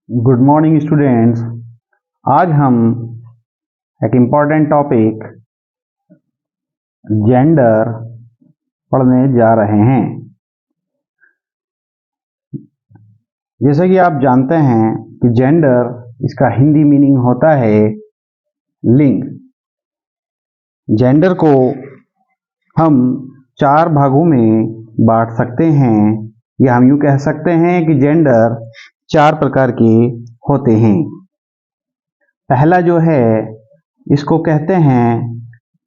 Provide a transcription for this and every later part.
Good morning students. आज हम एक इम्पॉर्टेंट टॉपिक जेंडर पढ़ने जा रहे हैं। जैसे कि आप जानते हैं कि जेंडर, इसका हिंदी मीनिंग होता है लिंग। जेंडर को हम 4 भागों में बांट सकते हैं, या हम यूँ कह सकते हैं कि जेंडर 4 प्रकार के होते हैं। पहला जो है, इसको कहते हैं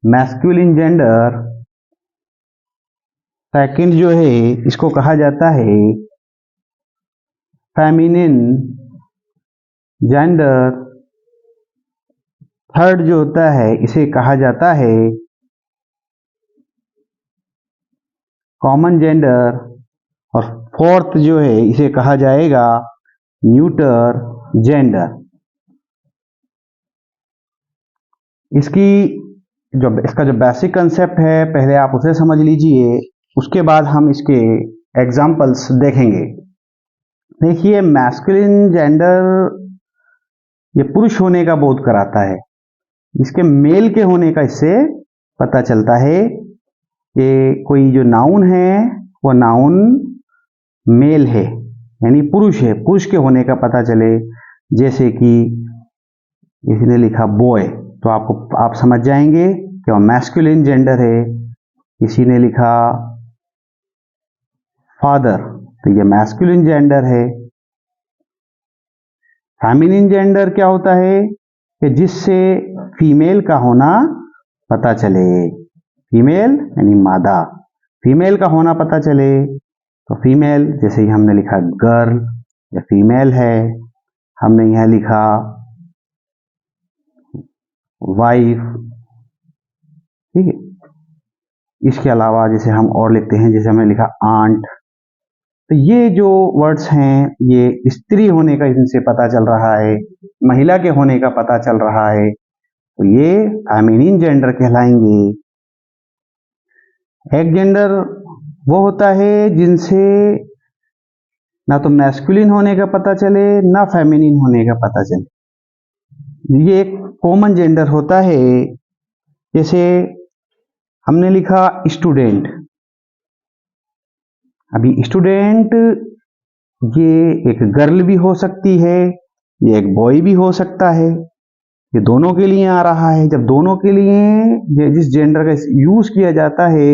मैस्कुलिन जेंडर। सेकंड जो है, इसको कहा जाता है फेमिनिन जेंडर। थर्ड जो होता है, इसे कहा जाता है कॉमन जेंडर। और फोर्थ जो है, इसे कहा जाएगा न्यूटर जेंडर। इसका जो बेसिक कंसेप्ट है, पहले आप उसे समझ लीजिए, उसके बाद हम इसके एग्जाम्पल्स देखेंगे। देखिए, मैस्कुलिन जेंडर ये पुरुष होने का बोध कराता है। इसके मेल के होने का इससे पता चलता है कि कोई जो नाउन है वो नाउन मेल है, यानी पुरुष है, पुरुष के होने का पता चले। जैसे कि इसने लिखा बॉय, तो आप समझ जाएंगे कि वो मैस्कुलिन जेंडर है। किसी ने लिखा फादर, तो ये मैस्कुलिन जेंडर है। फेमिनिन जेंडर क्या होता है कि जिससे फीमेल का होना पता चले। फीमेल यानी मादा, फीमेल का होना पता चले। तो फीमेल, जैसे ही हमने लिखा गर्ल या फीमेल है, हमने यहां लिखा वाइफ, ठीक है। इसके अलावा जैसे हम और लिखते हैं, जैसे हमने लिखा आंट, तो ये जो वर्ड्स हैं ये स्त्री होने का इनसे पता चल रहा है, महिला के होने का पता चल रहा है, तो ये फेमिनिन जेंडर कहलाएंगे। एक जेंडर वो होता है जिनसे ना तो मैस्कुलिन होने का पता चले ना फेमिनिन होने का पता चले। ये एक कॉमन जेंडर होता है। जैसे हमने लिखा स्टूडेंट, अभी स्टूडेंट ये एक गर्ल भी हो सकती है, ये एक बॉय भी हो सकता है, ये दोनों के लिए आ रहा है। जब दोनों के लिए जिस जेंडर का यूज किया जाता है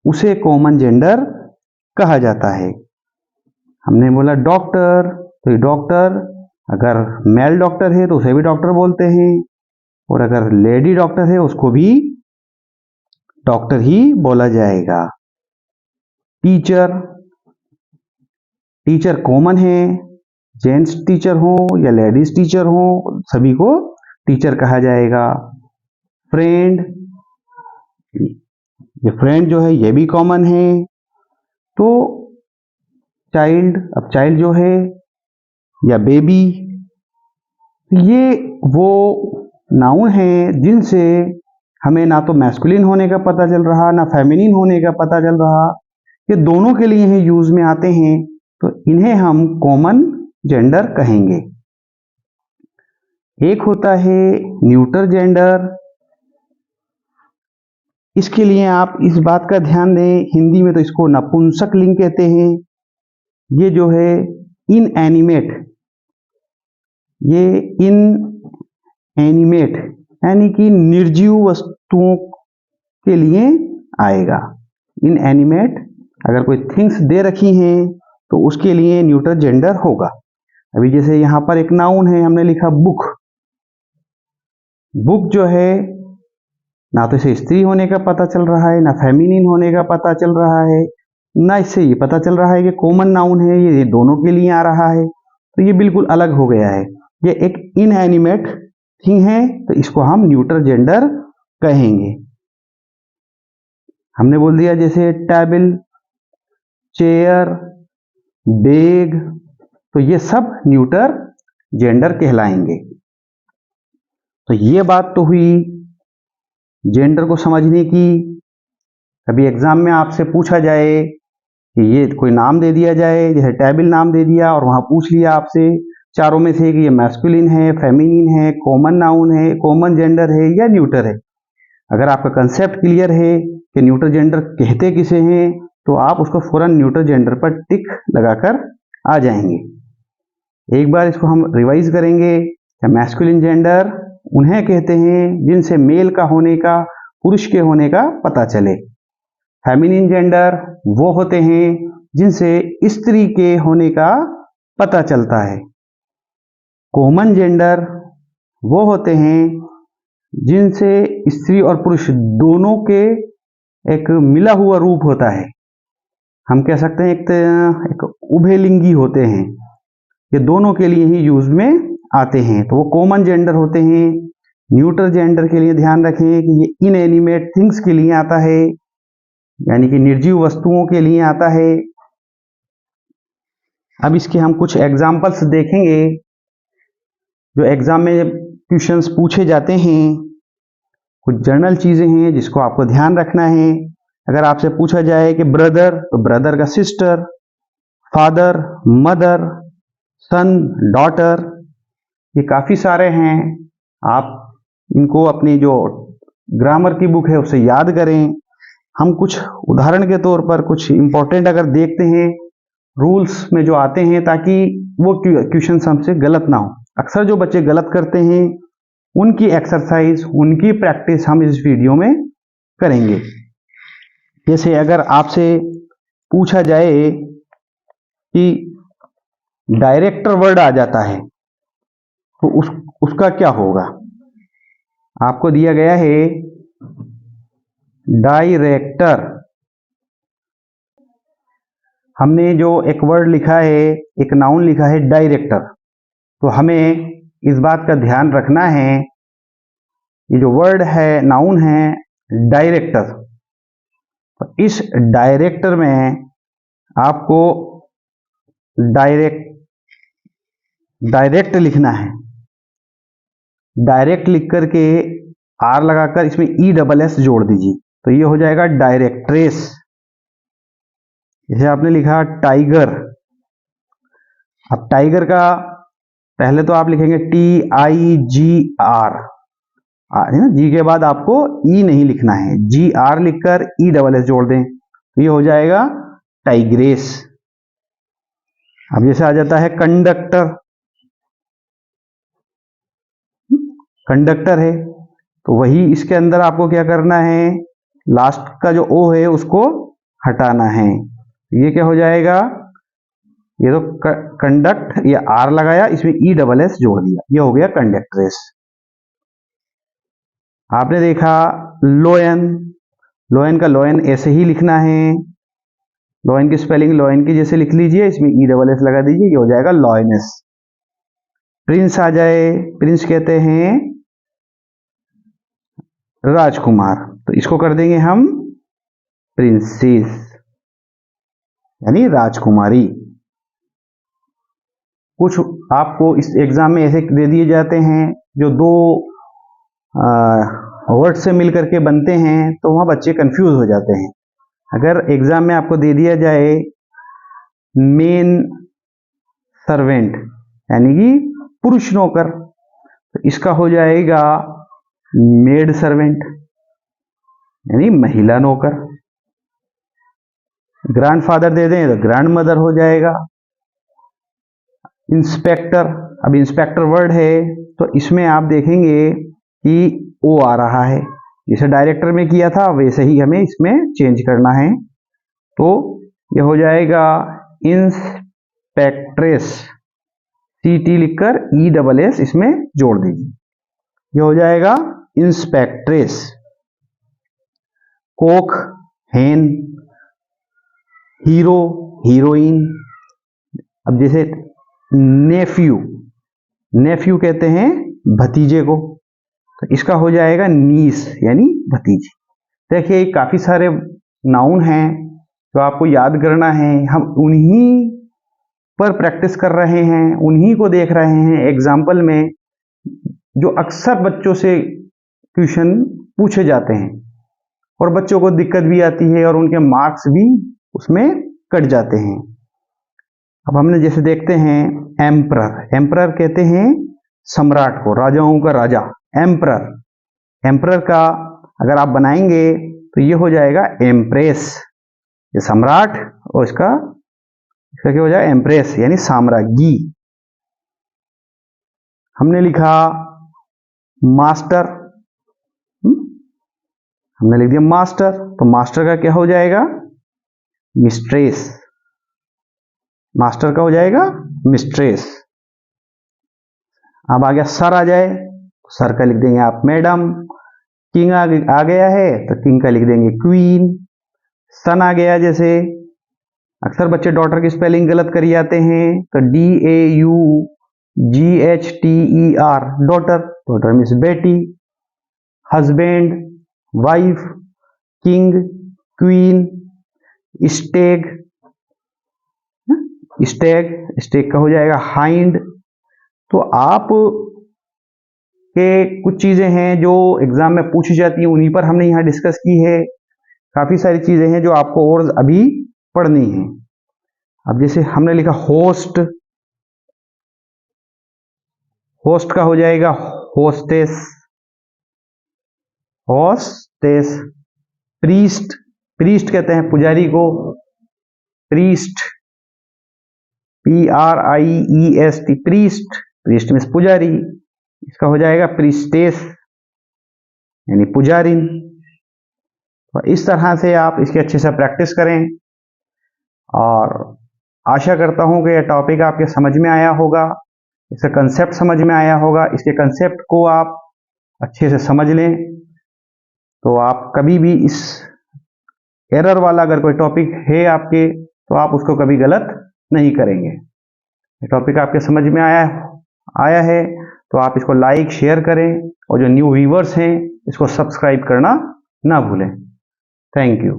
उसे कॉमन जेंडर कहा जाता है। हमने बोला डॉक्टर, तो ये डॉक्टर, अगर मेल डॉक्टर है तो उसे भी डॉक्टर बोलते हैं, और अगर लेडी डॉक्टर है उसको भी डॉक्टर ही बोला जाएगा। टीचर, टीचर कॉमन है, जेंट्स टीचर हो या लेडीज टीचर हो, सभी को टीचर कहा जाएगा। फ्रेंड, ये फ्रेंड जो है ये भी कॉमन है। तो चाइल्ड, अब चाइल्ड जो है या बेबी, ये वो नाउन है जिनसे हमें ना तो मैस्कुलिन होने का पता चल रहा ना फेमिनिन होने का पता चल रहा, ये दोनों के लिए ही यूज में आते हैं, तो इन्हें हम कॉमन जेंडर कहेंगे। एक होता है न्यूटर जेंडर। इसके लिए आप इस बात का ध्यान दें, हिंदी में तो इसको नपुंसक लिंग कहते हैं। ये जो है इनएनिमेट, ये इनएनिमेट यानी कि निर्जीव वस्तुओं के लिए आएगा। इनएनिमेट, अगर कोई थिंग्स दे रखी हैं तो उसके लिए न्यूटर जेंडर होगा। अभी जैसे यहाँ पर एक नाउन है, हमने लिखा बुक। बुक जो है ना तो इसे स्त्री होने का पता चल रहा है ना फेमिनिन होने का पता चल रहा है, ना इससे ये पता चल रहा है कि कॉमन नाउन है, ये दोनों के लिए आ रहा है, तो ये बिल्कुल अलग हो गया है। ये एक इनएनिमेट थिंग है, तो इसको हम न्यूटर जेंडर कहेंगे। हमने बोल दिया जैसे टेबल, चेयर, बैग, तो ये सब न्यूटर जेंडर कहलाएंगे। तो ये बात तो हुई जेंडर को समझने की। कभी एग्जाम में आपसे पूछा जाए कि ये कोई नाम दे दिया जाए, जैसे टेबल नाम दे दिया और वहां पूछ लिया आपसे चारों में से कि ये मैस्कुलिन है, फेमिनिन है, कॉमन नाउन है, कॉमन जेंडर है या न्यूटर है। अगर आपका कंसेप्ट क्लियर है कि न्यूटर जेंडर कहते किसे हैं, तो आप उसको फौरन न्यूटर जेंडर पर टिक लगाकर आ जाएंगे। एक बार इसको हम रिवाइज करेंगे। मैस्कुलिन जेंडर उन्हें कहते हैं जिनसे मेल का होने का, पुरुष के होने का पता चले। फेमिनिन जेंडर वो होते हैं जिनसे स्त्री के होने का पता चलता है। कॉमन जेंडर वो होते हैं जिनसे स्त्री और पुरुष दोनों के एक मिला हुआ रूप होता है। हम कह सकते हैं एक उभयलिंगी होते हैं, ये दोनों के लिए ही यूज में आते हैं, तो वो कॉमन जेंडर होते हैं। न्यूट्रल जेंडर के लिए ध्यान रखें कि ये इनएनिमेट थिंग्स के लिए आता है, यानी कि निर्जीव वस्तुओं के लिए आता है। अब इसके हम कुछ एग्जाम्पल्स देखेंगे जो एग्जाम में क्वेश्चंस पूछे जाते हैं। कुछ जनरल चीजें हैं जिसको आपको ध्यान रखना है। अगर आपसे पूछा जाए कि ब्रदर, तो ब्रदर का सिस्टर, फादर, मदर, सन, डॉटर, ये काफी सारे हैं। आप इनको अपनी जो ग्रामर की बुक है उससे याद करें। हम कुछ उदाहरण के तौर पर कुछ इंपॉर्टेंट अगर देखते हैं रूल्स में जो आते हैं, ताकि वो क्वेश्चन हमसे गलत ना हो। अक्सर जो बच्चे गलत करते हैं उनकी एक्सरसाइज, उनकी प्रैक्टिस हम इस वीडियो में करेंगे। जैसे अगर आपसे पूछा जाए कि डायरेक्टर वर्ड आ जाता है तो उसका क्या होगा। आपको दिया गया है डायरेक्टर। हमने जो एक वर्ड लिखा है, एक नाउन लिखा है डायरेक्टर, तो हमें इस बात का ध्यान रखना है, ये जो वर्ड है, नाउन है डायरेक्टर, तो इस डायरेक्टर में आपको डायरेक्ट लिखना है। डायरेक्ट लिख करके आर लगाकर इसमें ESS जोड़ दीजिए, तो ये हो जाएगा डायरेक्ट्रेस। जैसे आपने लिखा टाइगर, अब टाइगर का पहले तो आप लिखेंगे TIGR, है ना, जी के बाद आपको ई नहीं लिखना है, GR लिखकर ESS जोड़ दें, तो ये हो जाएगा टाइग्रेस। अब जैसे आ जाता है कंडक्टर, कंडक्टर है, तो वही इसके अंदर आपको क्या करना है, लास्ट का जो ओ है उसको हटाना है। ये क्या हो जाएगा, ये तो कंडक्ट, ये आर लगाया, इसमें ESS जोड़ दिया, ये हो गया कंडक्ट्रेस। आपने देखा लोयन, लोयन का लोयन ऐसे ही लिखना है, लोयन की स्पेलिंग लोयन की जैसे लिख लीजिए, इसमें ESS लगा दीजिए, ये हो जाएगा लॉयनेस। प्रिंस आ जाए, प्रिंस कहते हैं राजकुमार, तो इसको कर देंगे हम प्रिंसेस, यानी राजकुमारी। कुछ आपको इस एग्जाम में ऐसे दे दिए जाते हैं जो दो वर्ड से मिलकर के बनते हैं, तो वहां बच्चे कंफ्यूज हो जाते हैं। अगर एग्जाम में आपको दे दिया जाए मेन सर्वेंट, यानी कि पुरुष नौकर, तो इसका हो जाएगा मेड सर्वेंट, यानी महिला नौकर। ग्रैंडफादर दे दें तो ग्रैंड मदर हो जाएगा। इंस्पेक्टर, अब इंस्पेक्टर वर्ड है तो इसमें आप देखेंगे कि ओ आ रहा है, जैसे डायरेक्टर में किया था वैसे ही हमें इसमें चेंज करना है, तो ये हो जाएगा इंस्पेक्ट्रेस, CT लिखकर ESS इसमें जोड़ दीजिए, ये हो जाएगा इंस्पेक्ट्रेस। कोक, हेन, हीरो, हीरोइन। अब जैसे नेफ्यू, नेफ्यू कहते हैं भतीजे को, तो इसका हो जाएगा नीस, यानी भतीजी। देखिए काफी सारे नाउन हैं जो आपको याद करना है, हम उन्हीं पर प्रैक्टिस कर रहे हैं, उन्हीं को देख रहे हैं एग्जाम्पल में, जो अक्सर बच्चों से क्वेश्चन पूछे जाते हैं और बच्चों को दिक्कत भी आती है और उनके मार्क्स भी उसमें कट जाते हैं। अब हमने जैसे देखते हैं एम्परर, एम्परर कहते हैं सम्राट को, राजाओं का राजा, एम्परर। एम्परर का अगर आप बनाएंगे तो ये हो जाएगा एम्प्रेस, ये सम्राट, और इसका क्या हो जाएगा, एम्प्रेस यानी साम्राज्ञी। हमने लिखा मास्टर, हमने लिख दिया मास्टर, तो मास्टर का क्या हो जाएगा, मिस्ट्रेस। मास्टर का हो जाएगा मिस्ट्रेस। अब आ गया सर, आ जाए सर का लिख देंगे आप मैडम। किंग आ गया है तो किंग का लिख देंगे क्वीन। सन आ गया, जैसे अक्सर बच्चे डॉटर की स्पेलिंग गलत कर जाते हैं, तो DAUGHTER, डॉटर, डॉटर मीन्स बेटी। हस्बैंड, वाइफ, किंग, क्वीन, स्टेग, स्टेग, स्टेग का हो जाएगा हाइंड। तो आप के कुछ चीजें हैं जो एग्जाम में पूछी जाती हैं, उन्हीं पर हमने यहाँ डिस्कस की है। काफी सारी चीजें हैं जो आपको और अभी पढ़नी है। अब जैसे हमने लिखा होस्ट, होस्ट का हो जाएगा होस्टेस, होस्टेस। प्रीस्ट, प्रीस्ट कहते हैं पुजारी को, priest, PRIEST, priest, priest means पुजारी। इसका हो जाएगा प्रीस्टेस यानी पुजारिन। तो इस तरह से आप इसकी अच्छे से प्रैक्टिस करें, और आशा करता हूं कि यह टॉपिक आपके समझ में आया होगा, इसका कंसेप्ट समझ में आया होगा। इसके कंसेप्ट को आप अच्छे से समझ लें तो आप कभी भी इस एरर वाला अगर कोई टॉपिक है आपके, तो आप उसको कभी गलत नहीं करेंगे। टॉपिक आपके समझ में आया है तो आप इसको लाइक शेयर करें, और जो न्यू व्यूअर्स हैं इसको सब्सक्राइब करना ना भूलें। Thank you.